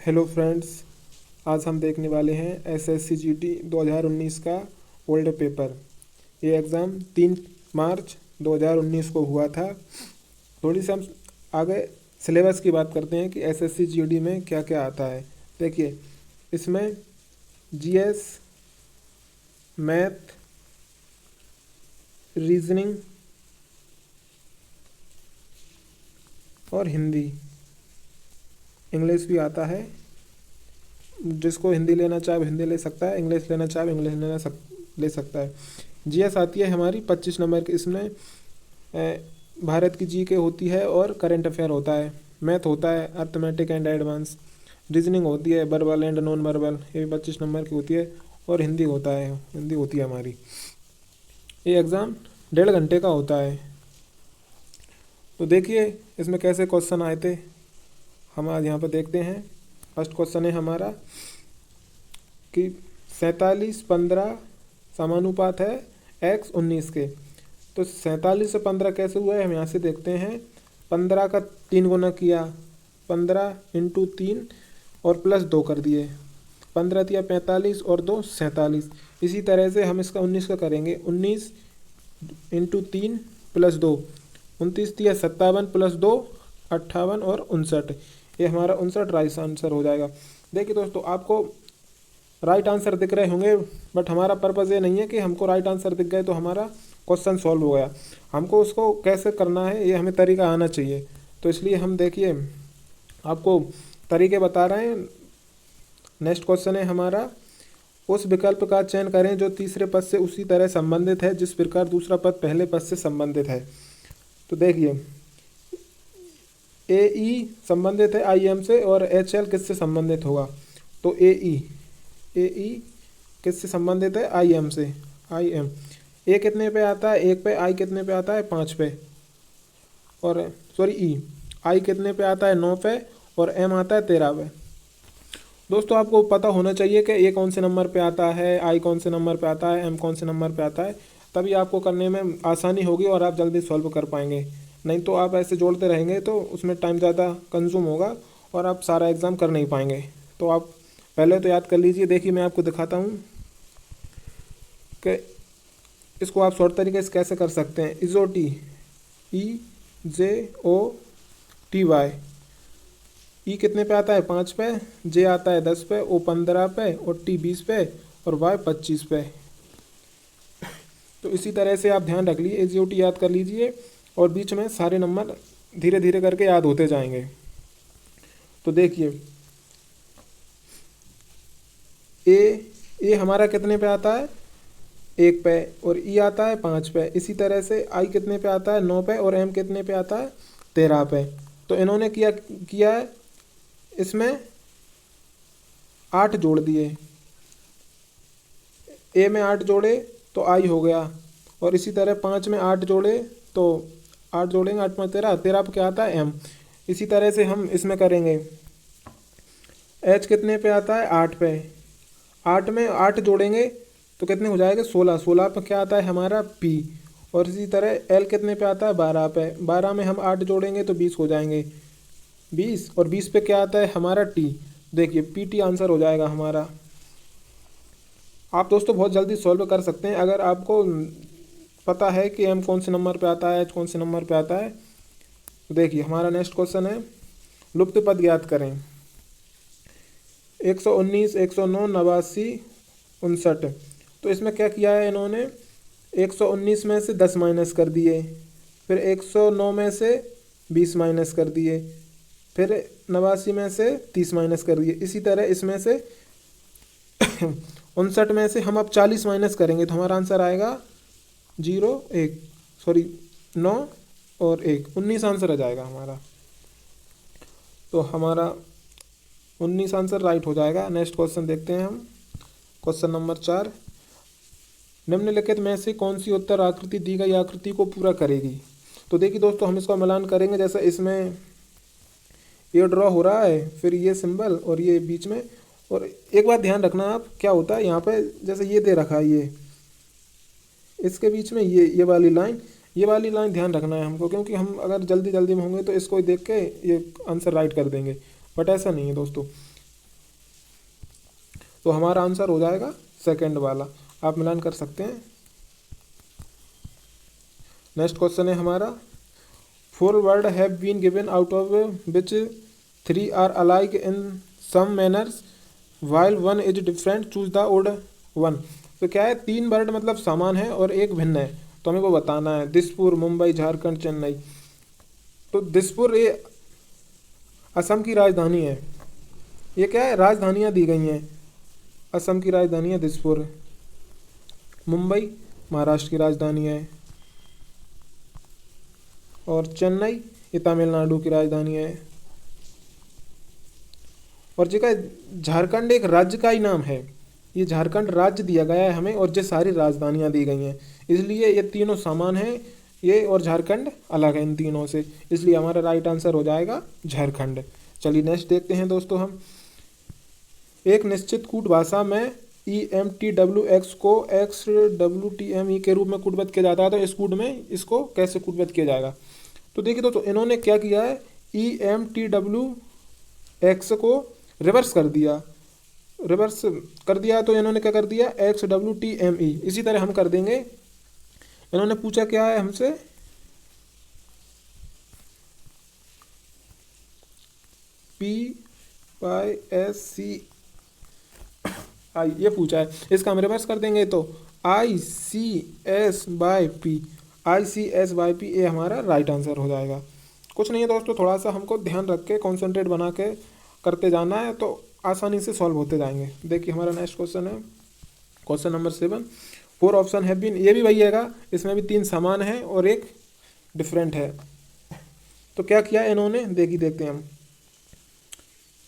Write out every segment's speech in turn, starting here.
Hello friends, आज हम देखने वाले हैं एसएससी जीडी 2019 का ओल्ड पेपर। ये एग्ज़ाम 3 मार्च 2019 को हुआ था। थोड़ी सी हम आगे सिलेबस की बात करते हैं कि एसएससी जीडी में क्या क्या आता है। देखिए, इसमें जीएस, मैथ, रीजनिंग और हिंदी, इंग्लिश भी आता है। जिसको हिंदी लेना चाहे वो हिंदी ले सकता है, इंग्लिश लेना चाहे इंग्लिश ले सकता है। जीएस आती है हमारी 25 नंबर की। इसमें भारत की जीके होती है और करंट अफेयर होता है। मैथ होता है अर्थमेटिक एंड एडवांस। रीजनिंग होती है वर्बल एंड नॉन वर्बल, ये भी 25 नंबर की होती है। और हिंदी होती है हमारी। ये एग्ज़ाम 1.5 घंटे का होता है। तो देखिए इसमें कैसे क्वेश्चन आए थे, हम आज यहाँ पर देखते हैं। फर्स्ट क्वेश्चन है हमारा कि 47-15 समानुपात है x 19 के। तो 47 से 15 कैसे हुआ है हम यहाँ से देखते हैं। 15 का 3 गुना किया, 15 × 3 और +2 कर दिए। 15 दिया 45 और 2 47। इसी तरह से हम इसका 19 का करेंगे। 19 × 3 +2, 29 दिया 57 +2 58 और 59। ये हमारा 59 राइट आंसर हो जाएगा। देखिए दोस्तों, आपको राइट आंसर दिख रहे होंगे, बट हमारा पर्पज़ ये नहीं है कि हमको राइट आंसर दिख गए तो हमारा क्वेश्चन सॉल्व हो गया। हमको उसको कैसे करना है ये हमें तरीका आना चाहिए। तो इसलिए हम देखिए आपको तरीके बता रहे हैं। नेक्स्ट क्वेश्चन है हमारा, उस विकल्प का चयन करें जो तीसरे पद से उसी तरह संबंधित है जिस प्रकार दूसरा पद पहले पद से संबंधित है। तो देखिए, ए ई संबंधित है आई एम से और एच एल किससे संबंधित होगा। तो ए ई किससे संबंधित है, आई एम से। आई एम, ए कितने पे आता है 1 पे, आई कितने पे आता है 5 पे, और सॉरी ई, आई कितने पे आता है 9 पे और एम आता है 13 पे। दोस्तों आपको पता होना चाहिए कि ए कौन से नंबर पे आता है, आई कौन से नंबर पे आता है, एम कौन से नंबर पे आता है। तभी आपको करने में आसानी होगी और आप जल्दी सॉल्व कर पाएंगे। नहीं तो आप ऐसे जोड़ते रहेंगे तो उसमें टाइम ज़्यादा कंज्यूम होगा और आप सारा एग्ज़ाम कर नहीं पाएंगे। तो आप पहले तो याद कर लीजिए। देखिए मैं आपको दिखाता हूँ कि इसको आप शॉर्ट तरीके से कैसे कर सकते हैं। इजोटी, EJOTY, ई कितने पे आता है 5 पे, जे आता है 10 पे, ओ 15 पे और टी 20 पे और वाई 25 पे। तो इसी तरह से आप ध्यान रख लीजिए, EJOT याद कर लीजिए और बीच में सारे नंबर धीरे धीरे करके याद होते जाएंगे। तो देखिए ए हमारा कितने पे आता है 1 पे और ई आता है 5 पे। इसी तरह से आई कितने पे आता है 9 पे और एम कितने पे आता है 13 पे। तो इन्होंने किया है इसमें 8 जोड़ दिए। ए में 8 जोड़े तो आई हो गया, और इसी तरह 5 में 8 जोड़े तो 8 जोड़ेंगे, 8 में 13, 13 पे क्या आता है एम। इसी तरह से हम इसमें करेंगे। एच कितने पे आता है 8 पे, 8 में 8 जोड़ेंगे तो कितने हो जाएगा 16, 16 पे क्या आता है हमारा पी। और इसी तरह एल कितने पे आता है 12 पे, 12 में हम 8 जोड़ेंगे तो 20 हो जाएंगे 20, और 20 पे क्या आता है हमारा टी। देखिए पी टी आंसर हो जाएगा हमारा। आप दोस्तों बहुत जल्दी सॉल्व कर सकते हैं अगर आपको पता है कि एम कौन से नंबर पे आता है, एच कौन से नंबर पे आता है। तो देखिए हमारा नेक्स्ट क्वेश्चन है, लुप्त पद ज्ञात करें। 119, 109, 89, 59। तो इसमें क्या किया है इन्होंने, 119 में से 10 माइनस कर दिए, फिर 109 में से 20 माइनस कर दिए, फिर 89 में से 30 माइनस कर दिए। इसी तरह इसमें से 59 में से हम अब 40 माइनस करेंगे तो हमारा आंसर आएगा 9 और 1, 19 आंसर आ जाएगा हमारा। तो हमारा 19 आंसर राइट हो जाएगा। नेक्स्ट क्वेश्चन देखते हैं हम, क्वेश्चन नंबर 4, निम्नलिखित में से कौन सी उत्तर आकृति दी गई आकृति को पूरा करेगी। तो देखिए दोस्तों, हम इसका मिलान करेंगे। जैसे इसमें ये ड्रॉ हो रहा है, फिर ये सिंबल और ये बीच में। और एक बात ध्यान रखना आप, क्या होता है यहाँ पे, जैसे ये दे रखा है, ये इसके बीच में ये वाली लाइन ध्यान रखना है हमको, क्योंकि हम अगर जल्दी में होंगे तो इसको देख के ये आंसर राइट कर देंगे, बट ऐसा नहीं है दोस्तों। तो हमारा आंसर हो जाएगा सेकंड वाला। आप मिलान कर सकते हैं। नेक्स्ट क्वेश्चन है हमारा, 4 word have been given out of which 3 are alike in some manners while 1 is different, choose the odd 1। तो क्या है, 3 वर्ड मतलब समान है और एक भिन्न है, तो हमें वो बताना है। दिसपुर, मुंबई, झारखंड, चेन्नई। तो दिसपुर ये असम की राजधानी है। ये क्या है, राजधानियाँ दी गई हैं। असम की राजधानी है दिसपुर। मुंबई महाराष्ट्र की राजधानी है। और चेन्नई ये तमिलनाडु की राजधानी है। और जगह झारखंड एक राज्य का ही नाम है। ये झारखंड राज्य दिया गया है हमें, और ये सारी राजधानियाँ दी गई हैं, इसलिए ये तीनों समान हैं। ये और झारखंड अलग है इन तीनों से, इसलिए हमारा राइट आंसर हो जाएगा झारखंड। चलिए नेक्स्ट देखते हैं दोस्तों हम। एक निश्चित कूट भाषा में EMTWX को XWTME के रूप में कूटबद्ध किया जाता है, तो इस कूट में इसको कैसे कूटबद्ध किया जाएगा। तो देखिए दोस्तों, इन्होंने क्या किया है, EMTWX को रिवर्स कर दिया। तो इन्होंने क्या कर दिया, XWTME। इसी तरह हम कर देंगे। इन्होंने पूछा क्या है हमसे, PYSCI ये पूछा है, इसका हम रिवर्स कर देंगे तो ICS/P। ICS/P ये हमारा राइट आंसर हो जाएगा। कुछ नहीं है दोस्तों, थोड़ा सा हमको ध्यान रख के कॉन्सेंट्रेट बना के करते जाना है, तो आसानी से सॉल्व होते जाएंगे। देखिए हमारा नेक्स्ट क्वेश्चन है question number 7। 4 option have been, ये भी वही हैगा, इसमें भी 3 समान है और एक डिफरेंट है। तो क्या किया इन्होंने, देखते हैं हम।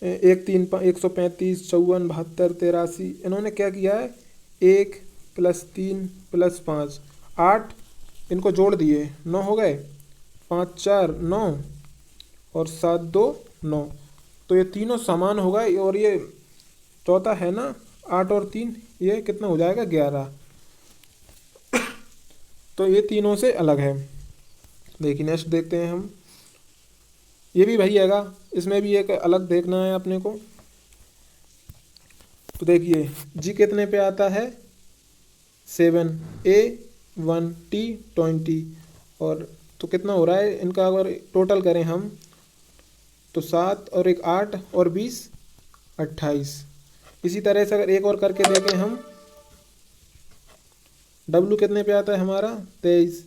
1 3 135 54 72 83। इन्होंने क्या किया है, 1 + 3 + 5 8, इनको जोड़ दिए, 9 हो गए। 5 4 9 और 7 2 9। तो ये तीनों समान होगा, और ये चौथा है ना 8 और 3, ये कितना हो जाएगा 11। तो ये तीनों से अलग है। देखिए नेक्स्ट देखते हैं हम। ये भी वही हैगा, इसमें भी एक अलग देखना है अपने को। तो देखिए जी कितने पे आता है 7, A 1 T 20, और तो कितना हो रहा है इनका, अगर टोटल करें हम तो 7 और 1 8 और 20 28। इसी तरह से अगर एक और करके देखें हम, W कितने पे आता है हमारा 23,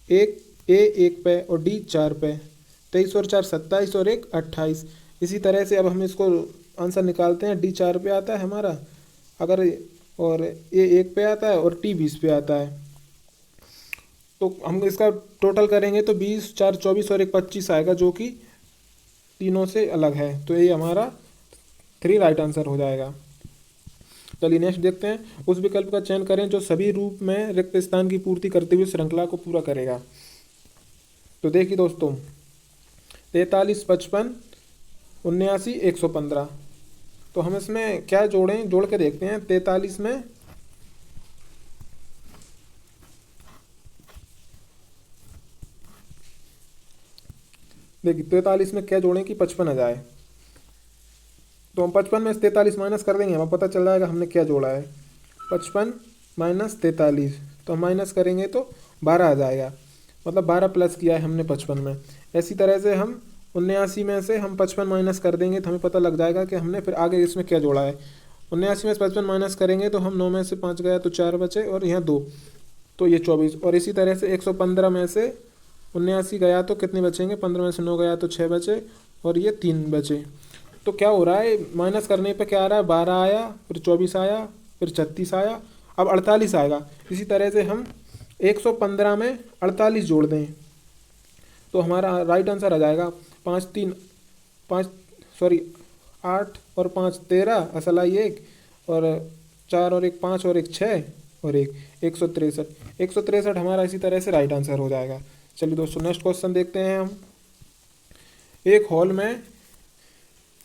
एक A 1 पे और D 4 पे, 23 और 4 27 और 1 28। इसी तरह से अब हम इसको आंसर निकालते हैं। D 4 पे आता है हमारा, अगर और A 1 पे आता है और T 20 पे आता है, तो हम इसका टोटल करेंगे तो 20 4 24 और 1 25 आएगा, जो कि तीनों से अलग है। तो ये हमारा 3 राइट आंसर हो जाएगा। चलिए नेक्स्ट देखते हैं। उस विकल्प का चयन करें जो सभी रूप में रिक्त स्थान की पूर्ति करते हुए श्रृंखला को पूरा करेगा। तो देखिए दोस्तों, 43 55 79 115। तो हम इसमें क्या जोड़ें, जोड़ के देखते हैं। 43 में देखिए 43 में क्या जोड़ें कि 55 आ जाए। तो हम 55 में से 43 माइनस कर देंगे, हमें पता चल जाएगा हमने क्या जोड़ा है। 55 माइनस 43, तो हम माइनस करेंगे तो 12 आ जाएगा, मतलब 12 प्लस किया है हमने 55 में। इसी तरह से हम 79 में से हम 55 माइनस कर देंगे तो हमें पता लग जाएगा कि हमने फिर आगे इसमें क्या जोड़ा है। 79 में से 55 माइनस करेंगे तो हम 9 में से 5 गया तो 4 बचे, और यहाँ 2, तो ये 24। और इसी तरह से 115 में से 79 गया तो कितने बचेंगे, 15 में से 9 गया तो 6 बचे, और ये 3 बचे। तो क्या हो रहा है, माइनस करने पे क्या आ रहा है, 12 आया, फिर 24 आया, फिर 36 आया, अब 48 आएगा। इसी तरह से हम 115 में 48 जोड़ दें तो हमारा राइट आंसर आ जाएगा 8 और 5 13, असल आई 1, और 4 और 1 5 और 1 6 और 1 163 हमारा इसी तरह से राइट आंसर हो जाएगा। चलिए दोस्तों नेक्स्ट क्वेश्चन देखते हैं हम। एक हॉल में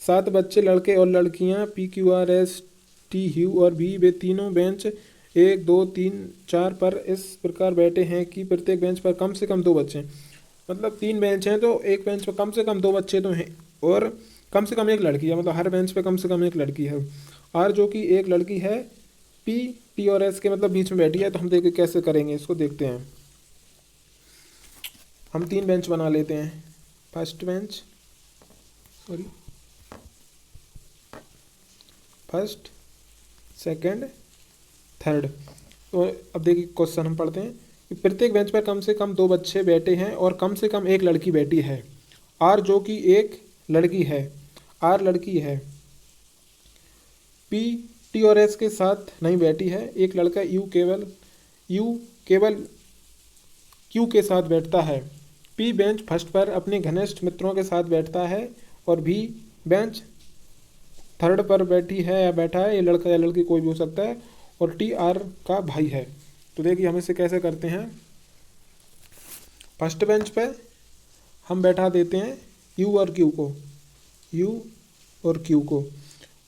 7 बच्चे, लड़के और लड़कियां, PQRST Q और V, वे तीनों बेंच 1 2 3 4 पर इस प्रकार बैठे हैं कि प्रत्येक बेंच पर कम से कम 2 बच्चे, मतलब 3 बेंच हैं तो एक बेंच पर कम से कम 2 बच्चे तो हैं, और कम से कम एक लड़की है, मतलब हर बेंच पे कम से कम एक लड़की है। आर जो कि एक लड़की है, पी टी और एस के मतलब बीच में बैठी है। तो हम देखिए कैसे करेंगे इसको, देखते हैं। हम 3 बेंच बना लेते हैं, first bench, sorry first, second, third. तो अब देखिए क्वेश्चन हम पढ़ते हैं कि प्रत्येक बेंच पर कम से कम 2 बच्चे बैठे हैं और कम से कम एक लड़की बैठी है। आर जो कि एक लड़की है, आर लड़की है, पी टी और एस के साथ नहीं बैठी है। एक लड़का यू केवल क्यू के साथ बैठता है। पी बेंच फर्स्ट पर अपने घनिष्ठ मित्रों के साथ बैठता है और भी बेंच थर्ड पर बैठी है या बैठा है, ये लड़का या लड़की कोई भी हो सकता है, और टी आर का भाई है। तो देखिए हम इसे कैसे करते हैं। फर्स्ट बेंच पे हम बैठा देते हैं यू और क्यू को, यू और क्यू को,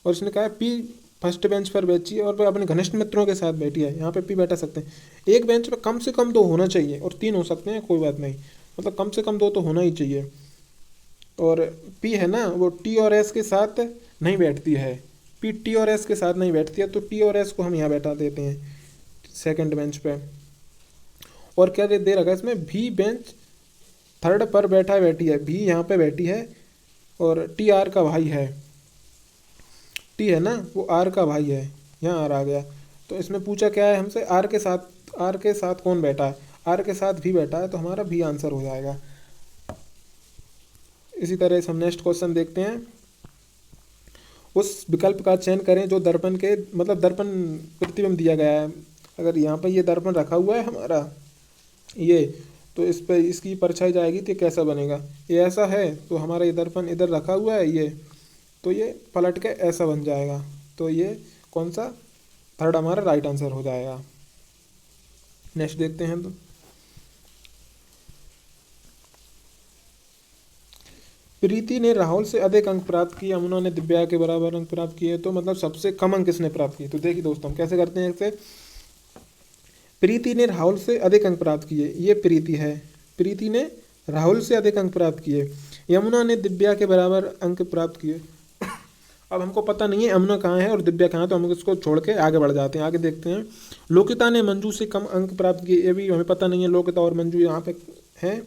और इसने कहा है पी फर्स्ट बेंच पर बैठी है और वह अपने घनिष्ठ मित्रों के साथ बैठी है। यहाँ पे पी बैठा सकते हैं। एक बेंच पे कम से कम 2 होना चाहिए, और 3 हो सकते हैं, कोई बात नहीं, मतलब कम से कम 2 तो होना ही चाहिए। और पी है ना, वो टी और एस के साथ नहीं बैठती है, पी टी और एस के साथ नहीं बैठती है, तो टी और एस को हम यहाँ बैठा देते हैं सेकंड बेंच पे। और क्या दे रखा है इसमें, भी बेंच थर्ड पर बैठी है, भी यहाँ पे बैठी है, और टी आर का भाई है, टी है ना वो आर का भाई है, यहाँ आर आ गया। तो इसमें पूछा क्या है हमसे, आर के साथ कौन बैठा है, आर के साथ भी बैठा है, तो हमारा भी आंसर हो जाएगा। इसी तरह से हम नेक्स्ट क्वेश्चन देखते हैं। उस विकल्प का चयन करें जो दर्पण के मतलब दर्पण प्रतिबिंब दिया गया है। अगर यहाँ पर ये दर्पण रखा हुआ है हमारा ये, तो इस पर इसकी परछाई जाएगी तो कैसा बनेगा, ये ऐसा है, तो हमारा ये दर्पण इधर रखा हुआ है ये, तो ये पलट के ऐसा बन जाएगा। तो ये कौन सा, थर्ड हमारा राइट आंसर हो जाएगा। नेक्स्ट देखते हैं। तो प्रीति ने राहुल से अधिक अंक प्राप्त किए, यमुना ने दिव्या के बराबर अंक प्राप्त किए, तो मतलब सबसे कम अंक किसने प्राप्त किए। तो देखिए दोस्तों हम कैसे करते हैं इसे। प्रीति ने राहुल से अधिक अंक प्राप्त किए, ये प्रीति है, प्रीति ने राहुल से अधिक अंक प्राप्त किए। यमुना ने दिव्या के बराबर अंक प्राप्त किए। अब हमको पता नहीं है यमुना कहाँ है और दिव्या कहाँ है, तो हम इसको छोड़ के आगे बढ़ जाते हैं। आगे देखते हैं। लोकिता ने मंजू से कम अंक प्राप्त किए, ये भी हमें पता नहीं है, लोकिता और मंजू यहाँ पे हैं,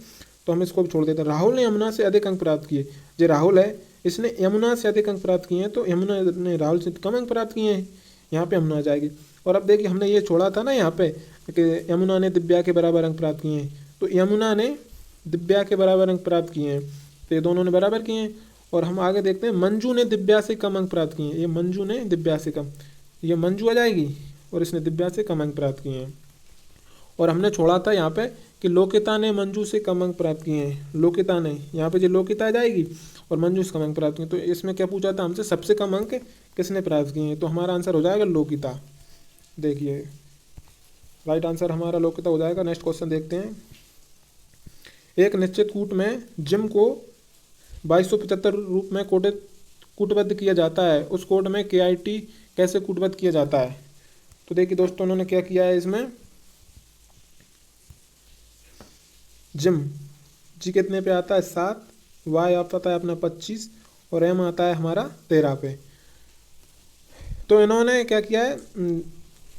तो हम इसको छोड़ देते हैं। राहुल ने यमुना से अधिक अंक प्राप्त किए, जो राहुल है इसने यमुना से अधिक अंक प्राप्त किए हैं, तो यमुना ने राहुल से कम अंक प्राप्त किए हैं, यहाँ पे यमुना आ जाएगी। और अब देखिए हमने ये छोड़ा था ना यहाँ पे कि यमुना ने दिव्या के बराबर अंक प्राप्त किए हैं, तो यमुना ने दिव्या के बराबर अंक प्राप्त किए हैं, तो ये दोनों ने बराबर किए हैं। और हम आगे देखते हैं, मंजू ने दिव्या से कम अंक प्राप्त किए हैं, ये मंजू ने दिव्या से कम, ये मंजू आ जाएगी, और इसने दिव्या से कम अंक प्राप्त किए हैं। और हमने छोड़ा था यहाँ पे कि लोकिता ने मंजू से कम अंक प्राप्त किए हैं, लोकिता ने, यहाँ पे जो लोकिता आ जाएगी और मंजू से कम अंक प्राप्त किए। तो इसमें क्या पूछा था हमसे, सबसे कम अंक किसने प्राप्त किए हैं, तो हमारा आंसर हो जाएगा लोकिता। देखिए राइट आंसर हमारा लोकिता हो जाएगा। नेक्स्ट क्वेश्चन देखते हैं। एक निश्चित कूट में जिम को 2275 रूप में कूटबद्ध किया जाता है, उस कोड में KIT कैसे कूटबद्ध किया जाता है। तो देखिए दोस्तों उन्होंने क्या किया है इसमें, जिम जी कितने पे आता है 7, Y आता है अपना 25 और M आता है हमारा 13 पे। तो इन्होंने क्या किया है,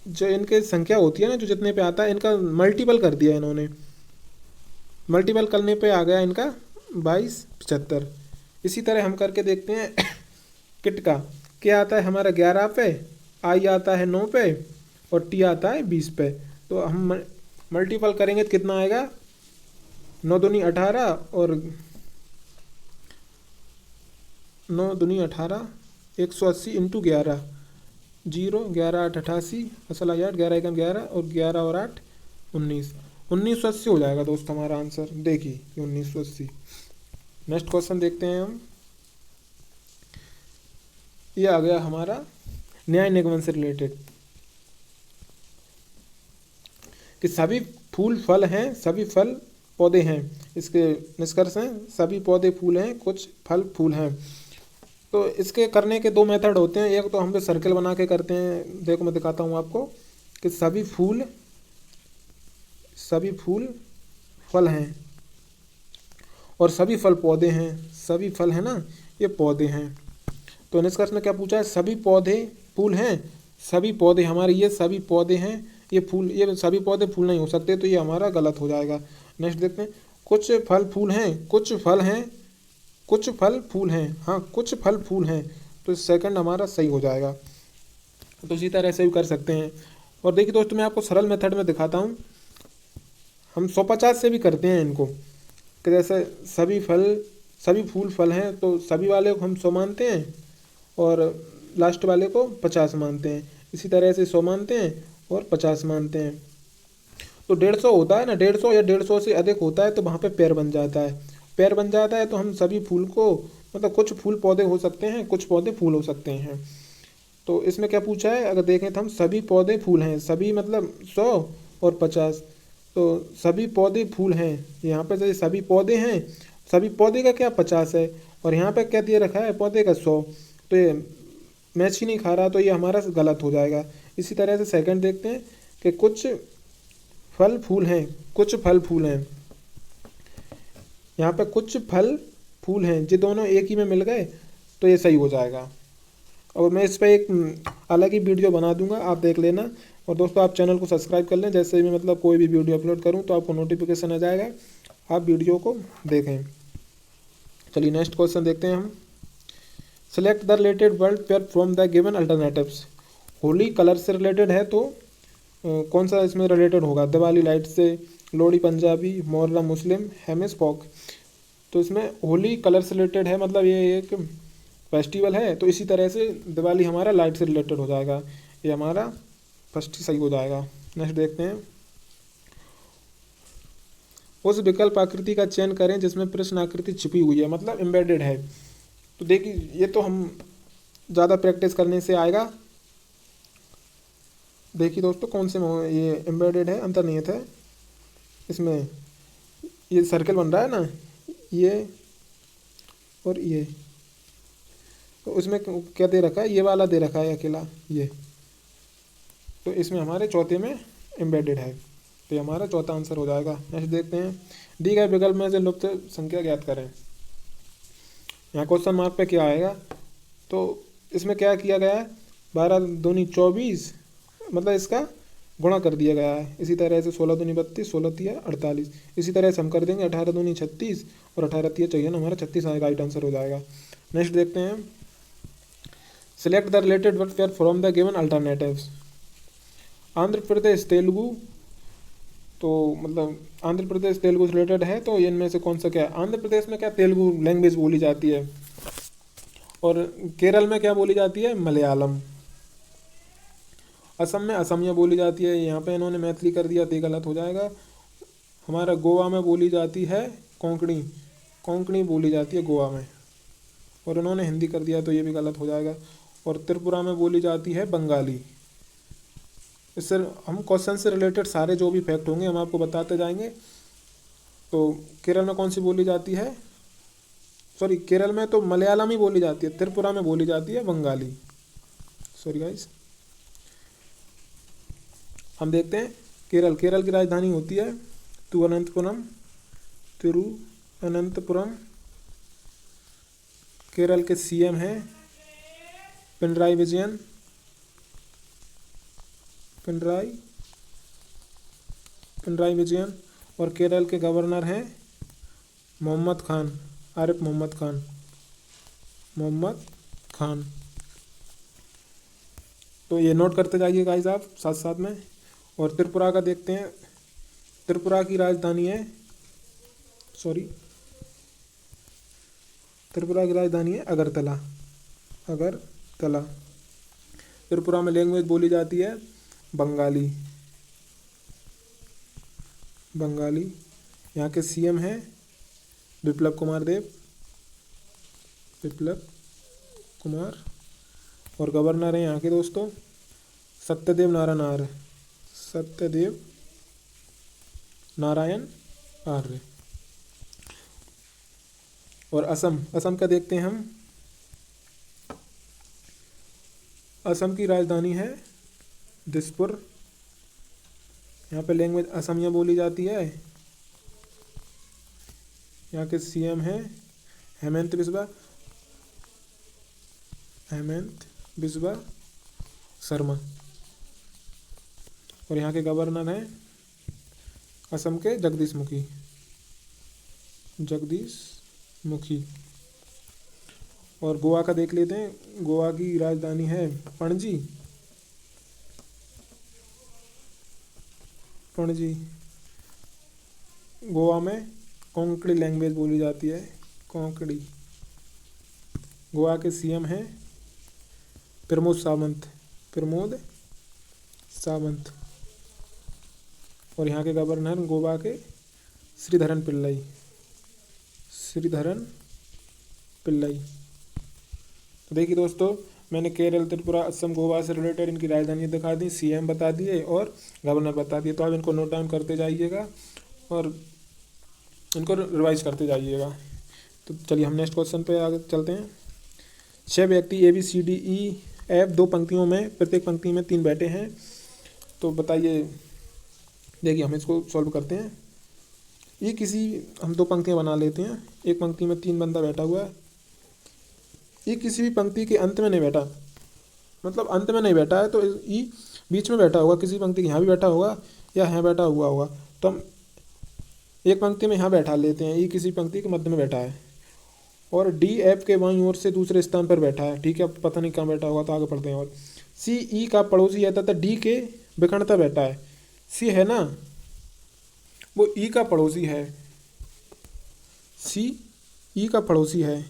जो इनके संख्या होती है ना, जो जितने पे आता है इनका मल्टीपल कर दिया इन्होंने, मल्टीपल करने पे आ गया इनका 2275। इसी तरह हम करके देखते हैं। किट का क्या आता है हमारा 11 पे, I आता है 9 पे और T आता है 20 पे। तो हम मल्टीपल करेंगे तो कितना आएगा, 9 दूनी 18 और 9 दूनी 18, 180 इंटू 11, 0 11 8 88, असल 8 11 1 11 और 11 और 8 19, 1980 हो जाएगा दोस्त हमारा आंसर। देखिए 1980। नेक्स्ट क्वेश्चन देखते हैं हम। ये आ गया हमारा न्याय निगमन से रिलेटेड कि सभी फूल फल हैं, सभी फल पौधे हैं। इसके निष्कर्ष हैं, सभी पौधे फूल हैं, कुछ फल फूल हैं। तो इसके करने के 2 मेथड होते हैं। एक तो हम लोग सर्कल बना के करते हैं, देखो मैं दिखाता हूँ आपको कि सभी फूल फल हैं और सभी फल पौधे हैं, सभी फल है ना, ये पौधे हैं। तो निष्कर्ष में क्या पूछा है, सभी पौधे फूल हैं, सभी पौधे हमारे ये सभी पौधे हैं, ये फूल, ये सभी पौधे फूल नहीं हो सकते, तो ये हमारा गलत हो जाएगा। नेक्स्ट देखते हैं, कुछ फल फूल हैं, कुछ फल हैं, कुछ फल फूल हैं, हाँ कुछ फल फूल हैं, तो सेकंड हमारा सही हो जाएगा। तो इसी तरह से भी कर सकते हैं। और देखिए दोस्तों, मैं आपको सरल मेथड में दिखाता हूँ, हम 150 से भी करते हैं इनको, कि जैसे सभी फूल फल हैं, तो सभी वाले को हम 100 मानते हैं और लास्ट वाले को 50 मानते हैं। इसी तरह से 100 मानते हैं और 50 मानते हैं। तो 150 होता है ना, 150 या 150 से अधिक होता है तो वहाँ पे पेड़ बन जाता है। पेड़ बन जाता है तो हम सभी फूल को, मतलब कुछ फूल पौधे हो सकते हैं, कुछ पौधे फूल हो सकते हैं। तो इसमें क्या पूछा है, अगर देखें तो हम सभी पौधे फूल हैं, सभी मतलब 100 और 50, तो सभी पौधे फूल हैं। यहाँ पे जैसे सभी पौधे हैं, सभी पौधे का क्या 50 है, और यहाँ पे क्या दिए रखा है, पौधे का 100, तो ये मैच ही नहीं खा रहा, तो ये हमारा गलत हो जाएगा। इसी तरह से सेकंड देखते हैं कि कुछ फल फूल हैं, कुछ फल फूल हैं, यहाँ पे कुछ फल फूल हैं, ये दोनों एक ही में मिल गए, तो ये सही हो जाएगा। और मैं इस पर एक अलग ही वीडियो बना दूंगा, आप देख लेना। और दोस्तों, आप चैनल को सब्सक्राइब कर लें, जैसे भी मतलब कोई भी वीडियो अपलोड करूं तो आपको नोटिफिकेशन आ जाएगा, आप वीडियो को देखें। चलिए नेक्स्ट क्वेश्चन देखते हैं हम। Select the related word pair from the given alternatives. Holi colour से रिलेटेड है, तो कौन सा इसमें रिलेटेड होगा, दिवाली लाइट से, लोहड़ी पंजाबी, मुहर्रम मुस्लिम, हेमिस फोक। तो इसमें होली कलर से रिलेटेड है, मतलब ये एक फेस्टिवल है, तो इसी तरह से दिवाली हमारा लाइट से रिलेटेड हो जाएगा, ये हमारा फर्स्ट सही हो जाएगा। नेक्स्ट देखते हैं, उस विकल्प आकृति का चयन करें जिसमें प्रश्न आकृति छिपी हुई है, मतलब एम्बेडेड है। तो देखिए, ये तो हम ज़्यादा प्रैक्टिस करने से आएगा। देखिए दोस्तों, कौन से ये एम्बेडेड है, अंतर्निहित है, इसमें ये सर्कल बन रहा है ना, ये और ये, तो उसमें क्या दे रखा है, ये वाला दे रखा है अकेला ये, तो इसमें हमारे चौथे में एम्बेडेड है, तो ये हमारा चौथा आंसर हो जाएगा। नेक्स्ट देखते हैं, दी गए विकल्प में से लुप्त संख्या ज्ञात करें। यहाँ क्वेश्चन मार्क पे क्या आएगा, तो इसमें क्या किया गया है, 12 दूनी 24, मतलब इसका गुणा कर दिया गया है। इसी तरह से 16 दूनी 32, 16 तिया 48, इसी तरह से हम कर देंगे 18 दूनी 36 और 18 तिया चाहिए ना, हमारा 36 आएगा, राइट आंसर हो जाएगा। नेक्स्ट देखते हैं, select the related word pair from the given alternatives. Andhra Pradesh Telugu, तो मतलब आंध्र प्रदेश तेलुगु से रिलेटेड है, तो इनमें से कौन सा क्या है, आंध्र प्रदेश में क्या तेलुगु लैंग्वेज बोली जाती है, और केरल में क्या बोली जाती है, मलयालम। असम में असमिया बोली जाती है, यहाँ पे इन्होंने मैथिली कर दिया तो ये गलत हो जाएगा। हमारा गोवा में बोली जाती है कोंकणी, कोंकणी बोली जाती है गोवा में, और इन्होंने हिंदी कर दिया तो ये भी गलत हो जाएगा। और त्रिपुरा में बोली जाती है बंगाली। इससे हम क्वेश्चन से रिलेटेड सारे जो भी फैक्ट होंगे हम आपको बताते जाएंगे। तो केरल में कौन सी बोली जाती है, सॉरी केरल में तो मलयालम ही बोली जाती है, त्रिपुरा में बोली जाती है बंगाली, सॉरी गाइस। हम देखते हैं केरल, केरल की राजधानी होती है तिरुवनंतपुरम, तिरुवनंतपुरम। केरल के सीएम हैं पिनराई विजयन, पिनराई विजयन। और केरल के गवर्नर हैं मोहम्मद खान, आरिफ मोहम्मद खान। तो ये नोट करते जाइए गाइस आप साथ साथ में। और त्रिपुरा का देखते हैं, त्रिपुरा की राजधानी है, त्रिपुरा की राजधानी है अगरतला। त्रिपुरा में लैंग्वेज बोली जाती है बंगाली। यहाँ के सीएम हैं विप्लव कुमार, और गवर्नर हैं यहाँ के दोस्तों सत्यदेव नारायण आर्य। और असम का देखते हैं हम, असम की राजधानी है दिसपुर। यहाँ पे लैंग्वेज असमिया बोली जाती है। यहाँ के सीएम हैं हेमंत बिस्वा। हेमंत बिस्वा शर्मा। और यहाँ के गवर्नर हैं असम के जगदीश मुखी। और गोवा का देख लेते हैं। गोवा की राजधानी है पणजी। गोवा में कोंकणी लैंग्वेज बोली जाती है, कोंकणी। गोवा के सीएम हैं प्रमोद सावंत। और यहाँ के गवर्नर गोवा के श्रीधरन पिल्लाई। तो देखिए दोस्तों, मैंने केरल, त्रिपुरा, असम, गोवा से रिलेटेड इनकी राजधानी दिखा दी, सीएम बता दिए और गवर्नर बता दिए। तो आप इनको नोट डाउन करते जाइएगा और इनको रिवाइज करते जाइएगा। तो चलिए हम नेक्स्ट क्वेश्चन पे आगे चलते हैं। 6 व्यक्ति ABCDEF 2 पंक्तियों में, प्रत्येक पंक्ति में 3 बैठे हैं। तो बताइए, देखिए हम इसको सॉल्व करते हैं। हम 2 पंक्तियां बना लेते हैं। एक पंक्ति में 3 बंदा बैठा हुआ है। ये किसी भी पंक्ति के अंत में नहीं बैठा, मतलब अंत में नहीं बैठा है, तो ई बीच में बैठा होगा। किसी पंक्ति के यहाँ भी बैठा होगा या यहाँ बैठा हुआ होगा। तो हम एक पंक्ति में यहाँ बैठा लेते हैं। ई किसी पंक्ति के मध्य में बैठा है और DF के बाईं ओर से दूसरे स्थान पर बैठा है। ठीक है, अब पता नहीं कहाँ बैठा होगा, तो आगे पढ़ते हैं। और CE का पड़ोसी है तथा D के विकर्णता बैठा है। C है ना, वो E का पड़ोसी है। C E का पड़ोसी है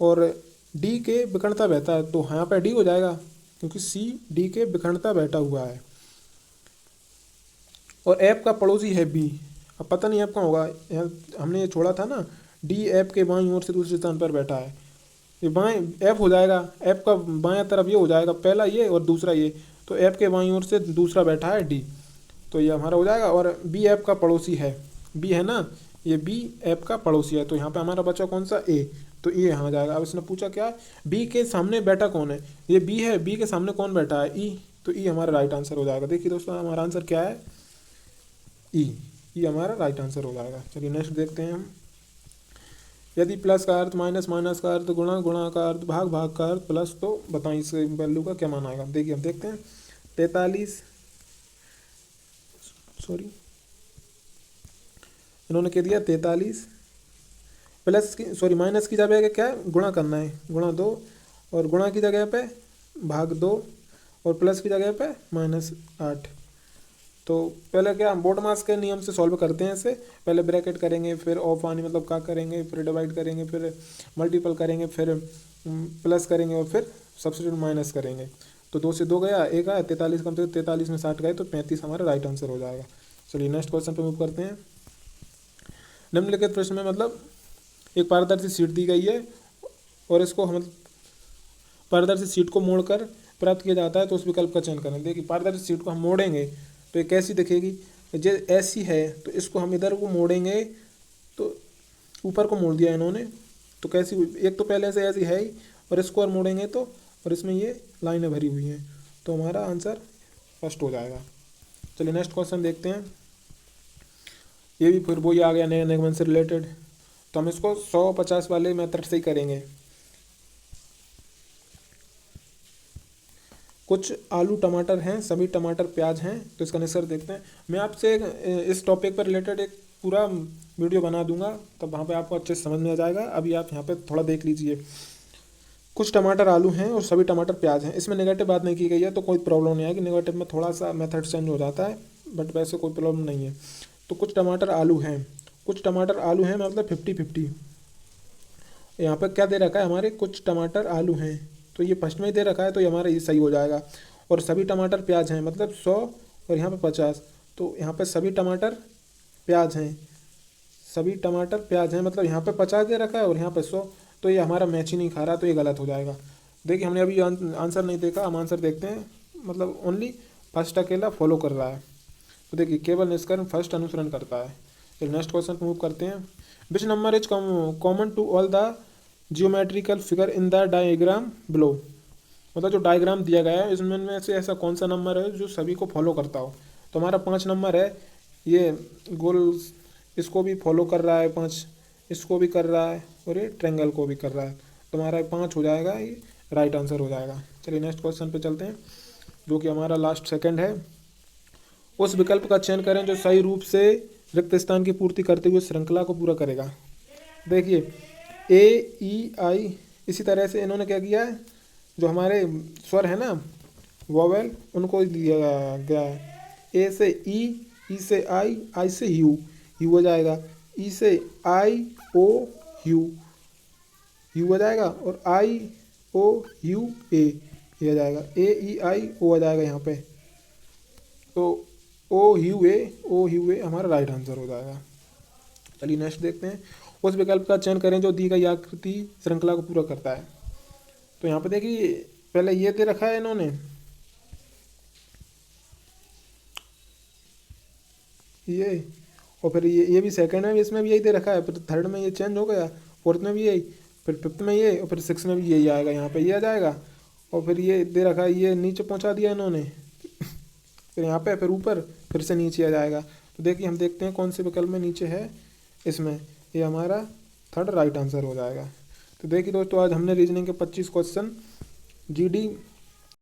और D के विकर्णता बैठा है, तो यहाँ पर D हो जाएगा क्योंकि C D के विकर्णता बैठा हुआ है। और F का पड़ोसी है B। अब पता नहीं F कहाँ होगा, हमने ये छोड़ा था ना, DF के बाईं ओर से दूसरे स्थान पर बैठा है। ये बाएं F हो जाएगा, F का बायां तरफ ये हो जाएगा, पहला ये और दूसरा ये। तो F के बाईं ओर से दूसरा बैठा है D, तो ये हमारा हो जाएगा। और B F का पड़ोसी है, B है ना, ये B F का पड़ोसी है। तो यहाँ पे हमारा बचा कौन सा, A, तो ये यहाँ जाएगा। अब इसने पूछा क्या, B के सामने बैठा कौन है, ये B है, B के सामने कौन बैठा है, E, तो E हमारा राइट आंसर हो जाएगा। देखिए दोस्तों, हमारा आंसर क्या है, E हमारा राइट आंसर हो जाएगा। चलिए नेक्स्ट देखते हैं हम। यदि प्लस का अर्थ माइनस, माइनस का अर्थ गुणा, गुणा का अर्थ भाग, भाग का अर्थ प्लस, तो बताएं इस वैल्यू का क्या मान आएगा। देखिए हम देखते हैं। 43, इन्होंने कह दिया 43 प्लस की माइनस की जगह क्या है, गुणा करना है, गुणा 2, और गुणा की जगह पे भाग 2, और प्लस की जगह पे -8। तो पहले क्या, हम बोर्ड मास के नियम से सॉल्व करते हैं इसे। पहले ब्रैकेट करेंगे, फिर ऑफ आनी मतलब का करेंगे, फिर डिवाइड करेंगे, फिर मल्टीपल करेंगे, फिर प्लस करेंगे और फिर सब्स्टिट्यूट माइनस करेंगे। तो 2 से 2 गया, 1 आया, 43 कम से 43 में 60 गए, तो 35 हमारा राइट आंसर हो जाएगा। चलिए नेक्स्ट क्वेश्चन पे मूव करते हैं। निम्नलिखित प्रश्न में मतलब एक पारदर्शी शीट दी गई है और इसको हम पारदर्शी शीट को मोड़कर प्राप्त किया जाता है, तो उस विकल्प का चयन करें। देखिए पारदर्शी शीट को हम मोड़ेंगे तो ये कैसी दिखेगी, जो ऐसी है, तो इसको हम इधर को मोड़ेंगे, तो ऊपर को मोड़ दिया इन्होंने, तो कैसी, एक तो पहले से ऐसी है ही, और इसको और मोड़ेंगे तो, और इसमें ये लाइनें भरी हुई हैं, तो हमारा आंसर फर्स्ट हो जाएगा। चलिए नेक्स्ट क्वेश्चन देखते हैं। ये भी फिर वही आ गया नए निगमन से रिलेटेड, तो हम इसको 150 वाले मेथड से ही करेंगे। कुछ आलू टमाटर हैं, सभी टमाटर प्याज हैं, तो इसका निष्कर्ष देखते हैं। मैं आपसे इस टॉपिक पर रिलेटेड एक पूरा वीडियो बना दूंगा, तब वहाँ पे आपको अच्छे से समझ में आ जाएगा। अभी आप यहाँ पे थोड़ा देख लीजिए। कुछ टमाटर आलू हैं और सभी टमाटर प्याज हैं। इसमें नेगेटिव बात नहीं की गई है, तो कोई प्रॉब्लम नहीं आएगी। नेगेटिव में थोड़ा सा मेथड चेंज हो जाता है, बट वैसे कोई प्रॉब्लम नहीं है। तो कुछ टमाटर आलू हैं, कुछ टमाटर आलू हैं मतलब 50-50। यहाँ पर क्या दे रखा है हमारे, कुछ टमाटर आलू हैं, तो ये फर्स्ट में ही दे रखा है, तो ये हमारा ये सही हो जाएगा। और सभी टमाटर प्याज हैं मतलब 100 और यहाँ पे 50, तो यहाँ पे सभी टमाटर प्याज हैं, सभी टमाटर प्याज हैं मतलब यहाँ पे 50 दे रखा है और यहाँ पे 100, तो ये हमारा मैच ही नहीं खा रहा, तो ये गलत हो जाएगा। देखिए हमने अभी आंसर नहीं देखा, हम आंसर देखते हैं। मतलब ओनली फर्स्ट अकेला फॉलो कर रहा है, तो देखिए केवल निष्कर्ष फर्स्ट अनुसरण करता है। फिर नेक्स्ट क्वेश्चन मूव करते हैं। Which number is common to all the geometrical figure in the diagram below, मतलब जो डायग्राम दिया गया है इसमें से ऐसा कौन सा नंबर है जो सभी को फॉलो करता हो। तो हमारा 5 नंबर है, ये गोल इसको भी फॉलो कर रहा है, 5 इसको भी कर रहा है, और ये ट्रायंगल को भी कर रहा है, तो हमारा 5 हो जाएगा ये राइट आंसर हो जाएगा। चलिए नेक्स्ट क्वेश्चन पे चलते हैं, जो कि हमारा लास्ट सेकंड है। उस विकल्प का चयन करें जो सही रूप से रिक्त स्थान की पूर्ति करते हुए श्रृंखला को पूरा करेगा। देखिए ए ई आई, इसी तरह से इन्होंने क्या किया है, जो हमारे स्वर है ना वोवेल, उनको दिया गया है। ए से ई से आई से यू, यू हो जाएगा। ई से आई ओ यू, यू हो जाएगा। और आई ओ यू ए, ये आ जाएगा। ए ई आई ओ आ जाएगा यहाँ पे, तो ओ यू ए हमारा राइट आंसर हो जाएगा। चलिए नेक्स्ट देखते हैं। उस विकल्प का चयन करें जो दी गई आकृति श्रृंखला को पूरा करता है। तो यहाँ पे देखिए पहले ये दे रखा है इन्होंने, ये, और फिर ये भी सेकंड में भी इसमें भी यही दे रखा है, फिर थर्ड में ये चेंज हो गया, फोर्थ में भी यही, फिर फिफ्थ में ये, और फिर सिक्स में भी यही आएगा। यहाँ पे ये आ जाएगा, और फिर ये दे रखा है, ये नीचे पहुँचा दिया इन्होंने, फिर यहाँ पे, फिर ऊपर, फिर से नीचे आ जाएगा। तो देखिए हम देखते हैं कौन से विकल्प में नीचे है, इसमें ये हमारा थर्ड राइट आंसर हो जाएगा। तो देखिए दोस्तों आज हमने रीजनिंग के 25 क्वेश्चन GD